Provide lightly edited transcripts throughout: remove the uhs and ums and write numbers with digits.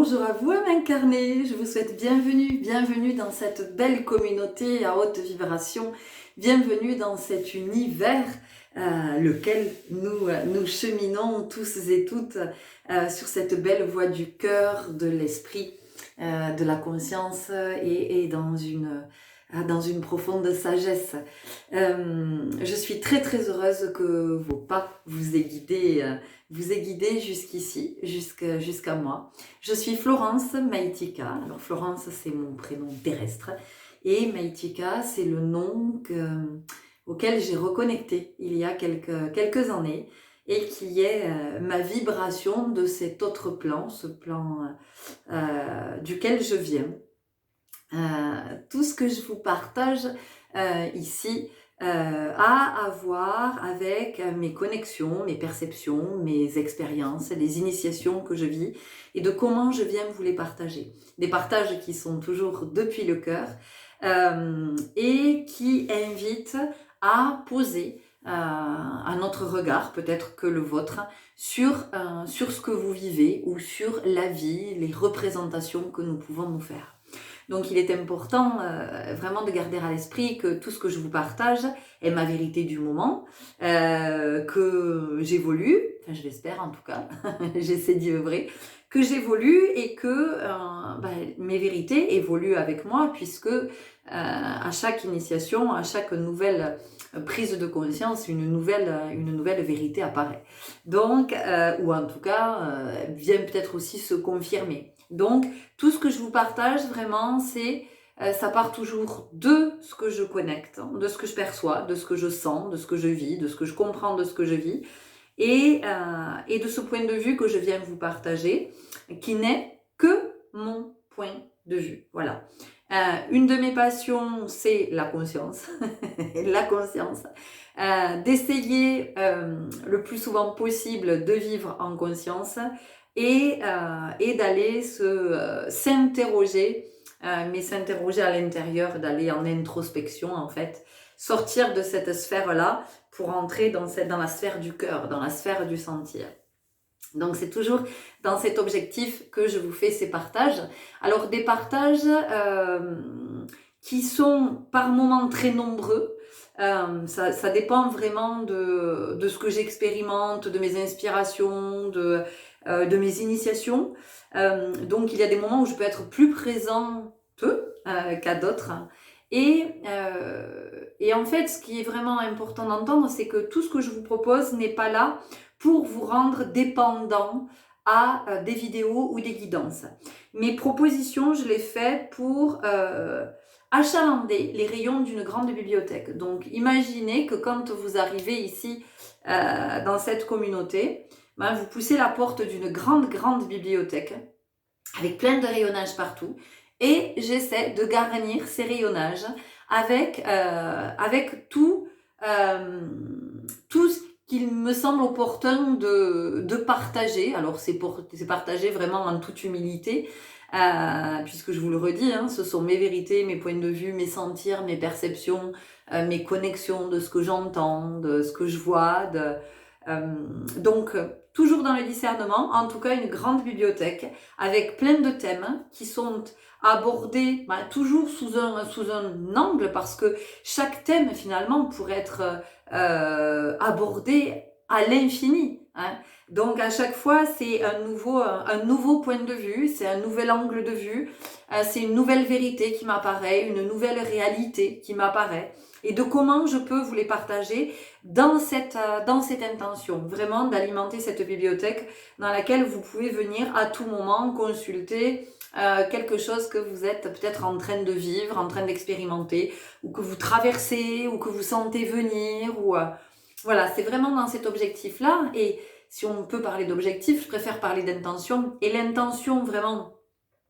Bonjour à vous, âme incarnée, je vous souhaite bienvenue dans cette belle communauté à haute vibration, bienvenue dans cet univers lequel nous cheminons tous et toutes sur cette belle voie du cœur, de l'esprit, de la conscience et dans une profonde sagesse. Je suis très heureuse que vos pas vous aient guidé jusqu'ici, jusqu'à moi. Je suis Florence Maïtika. Alors Florence, c'est mon prénom terrestre. Et Maïtika, c'est le nom auquel j'ai reconnecté il y a quelques années et qui est ma vibration de cet autre plan, ce plan duquel je viens. Tout ce que je vous partage ici a à voir avec mes connexions, mes perceptions, mes expériences, les initiations que je vis et de comment je viens vous les partager. Des partages qui sont toujours depuis le cœur et qui invitent à poser un autre regard, peut-être que le vôtre, sur ce que vous vivez ou sur la vie, les représentations que nous pouvons nous faire. Donc il est important vraiment de garder à l'esprit que tout ce que je vous partage est ma vérité du moment, que j'évolue, enfin je l'espère en tout cas, j'essaie d'y œuvrer, que j'évolue et que mes vérités évoluent avec moi puisque à chaque initiation, à chaque nouvelle prise de conscience, une nouvelle vérité apparaît. Donc, ou en tout cas, vient peut-être aussi se confirmer. Donc, tout ce que je vous partage vraiment, ça part toujours de ce que je connecte, de ce que je perçois, de ce que je sens, de ce que je vis, de ce que je comprends de ce que je vis, et de ce point de vue que je viens vous partager, qui n'est que mon point de vue. Voilà. Une de mes passions, c'est la conscience, la conscience. D'essayer le plus souvent possible de vivre en conscience et d'aller s'interroger, mais s'interroger à l'intérieur, d'aller en introspection en fait, sortir de cette sphère-là pour entrer dans la sphère du cœur, dans la sphère du sentir. Donc c'est toujours dans cet objectif que je vous fais ces partages. Alors des partages qui sont par moments très nombreux. Ça dépend vraiment de ce que j'expérimente, de mes inspirations, de mes initiations. Donc il y a des moments où je peux être plus présente qu'à d'autres. Et en fait, ce qui est vraiment important d'entendre, c'est que tout ce que je vous propose n'est pas là pour vous rendre dépendant à des vidéos ou des guidances. Mes propositions, je les fais pour achalander les rayons d'une grande bibliothèque. Donc imaginez que quand vous arrivez ici dans cette communauté, vous poussez la porte d'une grande bibliothèque avec plein de rayonnages partout et j'essaie de garnir ces rayonnages avec tout ce qu'il me semble opportun de partager. Alors c'est partagé vraiment en toute humilité, puisque je vous le redis, ce sont mes vérités, mes points de vue, mes sentirs, mes perceptions, mes connexions de ce que j'entends, de ce que je vois. Donc toujours dans le discernement, en tout cas une grande bibliothèque avec plein de thèmes qui sont abordés toujours sous un angle, parce que chaque thème finalement pourrait être abordé à l'infini. Donc à chaque fois c'est un nouveau point de vue, c'est un nouvel angle de vue, c'est une nouvelle vérité qui m'apparaît, une nouvelle réalité qui m'apparaît, et de comment je peux vous les partager dans cette intention, vraiment d'alimenter cette bibliothèque dans laquelle vous pouvez venir à tout moment consulter quelque chose que vous êtes peut-être en train de vivre, en train d'expérimenter, ou que vous traversez, ou que vous sentez venir, ou voilà, c'est vraiment dans cet objectif-là. Et si on peut parler d'objectif, je préfère parler d'intention. Et l'intention vraiment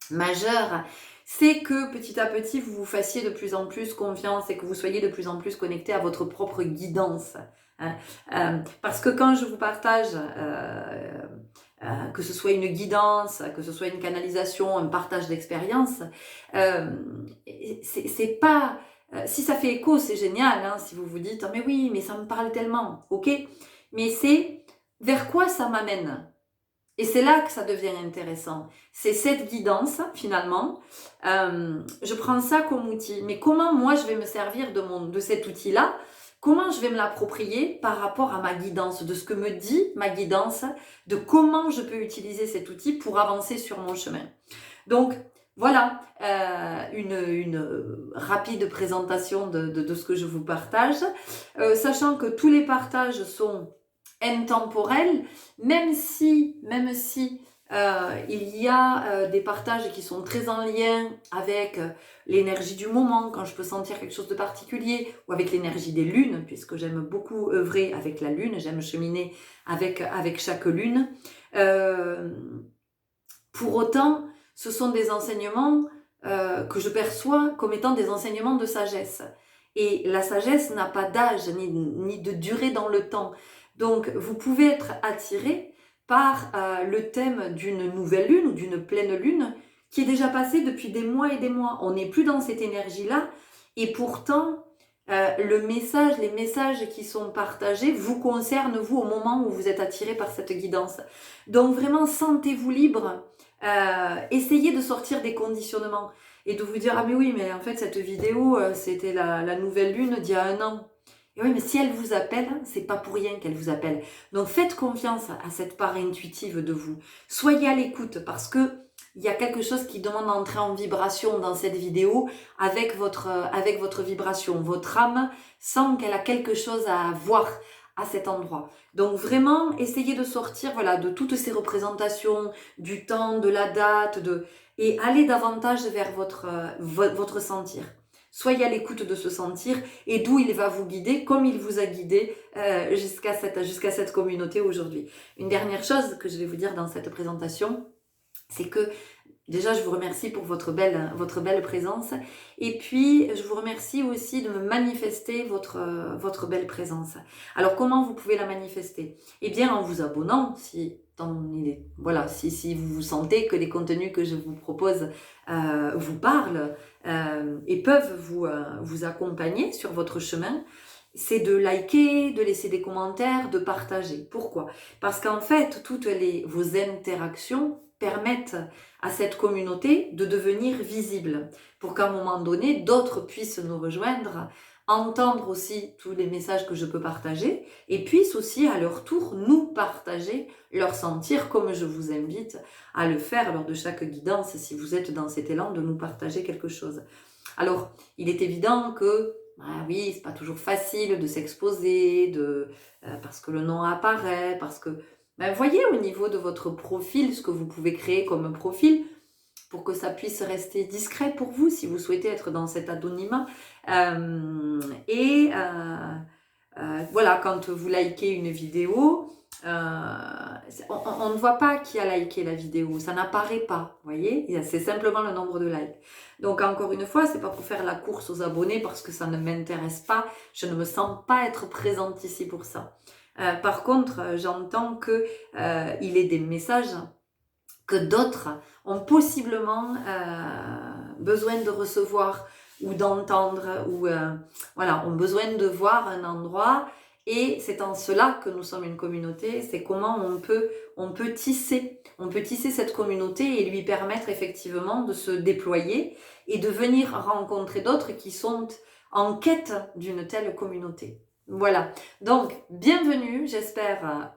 majeure, c'est que petit à petit, vous vous fassiez de plus en plus confiance et que vous soyez de plus en plus connecté à votre propre guidance. Parce que quand je vous partage, que ce soit une guidance, que ce soit une canalisation, un partage d'expérience, c'est pas... si ça fait écho, c'est génial, si vous vous dites « mais oui, mais ça me parle tellement », ok, mais c'est vers quoi ça m'amène. Et c'est là que ça devient intéressant. C'est cette guidance, finalement. Je prends ça comme outil. Mais comment moi je vais me servir de cet outil-là? Comment je vais me l'approprier par rapport à ma guidance, de ce que me dit ma guidance, de comment je peux utiliser cet outil pour avancer sur mon chemin. Donc, voilà, une rapide présentation de ce que je vous partage, sachant que tous les partages sont intemporels, même si il y a des partages qui sont très en lien avec l'énergie du moment, quand je peux sentir quelque chose de particulier, ou avec l'énergie des lunes, puisque j'aime beaucoup œuvrer avec la lune, j'aime cheminer avec chaque lune. Pour autant, ce sont des enseignements que je perçois comme étant des enseignements de sagesse. Et la sagesse n'a pas d'âge ni de durée dans le temps. Donc, vous pouvez être attiré par le thème d'une nouvelle lune ou d'une pleine lune qui est déjà passée depuis des mois et des mois. On n'est plus dans cette énergie-là. Et pourtant, les messages qui sont partagés vous concernent, vous, au moment où vous êtes attiré par cette guidance. Donc, vraiment, sentez-vous libre. Essayez de sortir des conditionnements et de vous dire « Ah mais oui, mais en fait, cette vidéo, c'était la nouvelle lune d'il y a 1 an. » Et oui, mais si elle vous appelle, c'est pas pour rien qu'elle vous appelle. Donc faites confiance à cette part intuitive de vous. Soyez à l'écoute parce que il y a quelque chose qui demande d'entrer en vibration dans cette vidéo avec votre vibration. Votre âme sent qu'elle a quelque chose à voir à cet endroit. Donc vraiment, essayez de sortir de toutes ces représentations, du temps, de la date, et allez davantage vers votre sentir. Soyez à l'écoute de ce sentir et d'où il va vous guider, comme il vous a guidé jusqu'à cette communauté aujourd'hui. Une dernière chose que je vais vous dire dans cette présentation, c'est que déjà, je vous remercie pour votre belle présence. Et puis, je vous remercie aussi de me manifester votre belle présence. Alors, comment vous pouvez la manifester? Eh bien, en vous abonnant, si vous sentez que les contenus que je vous propose vous parlent et peuvent vous accompagner sur votre chemin. C'est de liker, de laisser des commentaires, de partager. Pourquoi? Parce qu'en fait, vos interactions permettent à cette communauté de devenir visible pour qu'à un moment donné, d'autres puissent nous rejoindre, entendre aussi tous les messages que je peux partager et puissent aussi à leur tour nous partager leur sentir comme je vous invite à le faire lors de chaque guidance si vous êtes dans cet élan de nous partager quelque chose. Alors, il est évident que oui, c'est pas toujours facile de s'exposer, parce que le nom apparaît, parce que voyez au niveau de votre profil ce que vous pouvez créer comme profil pour que ça puisse rester discret pour vous si vous souhaitez être dans cet anonymat. Quand vous likez une vidéo, on ne voit pas qui a liké la vidéo, ça n'apparaît pas, vous voyez, c'est simplement le nombre de likes. Donc encore une fois, c'est pas pour faire la course aux abonnés parce que ça ne m'intéresse pas, je ne me sens pas être présente ici pour ça. Par contre, j'entends que il est des messages que d'autres ont possiblement besoin de recevoir ou d'entendre ou ont besoin de voir un endroit. Et c'est en cela que nous sommes une communauté, c'est comment on peut tisser cette communauté et lui permettre effectivement de se déployer et de venir rencontrer d'autres qui sont en quête d'une telle communauté. Voilà, donc bienvenue, j'espère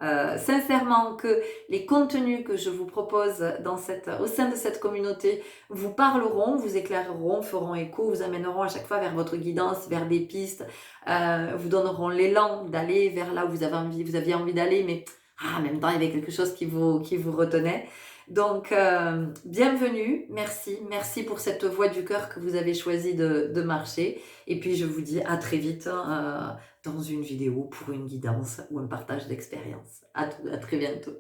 sincèrement que les contenus que je vous propose au sein de cette communauté vous parleront, vous éclaireront, feront écho, vous amèneront à chaque fois vers votre guidance, vers des pistes, vous donneront l'élan d'aller vers là où vous aviez envie d'aller, mais en même temps il y avait quelque chose qui vous retenait. Donc, bienvenue, merci pour cette voie du cœur que vous avez choisi de marcher. Et puis, je vous dis à très vite dans une vidéo pour une guidance ou un partage d'expérience. À très bientôt.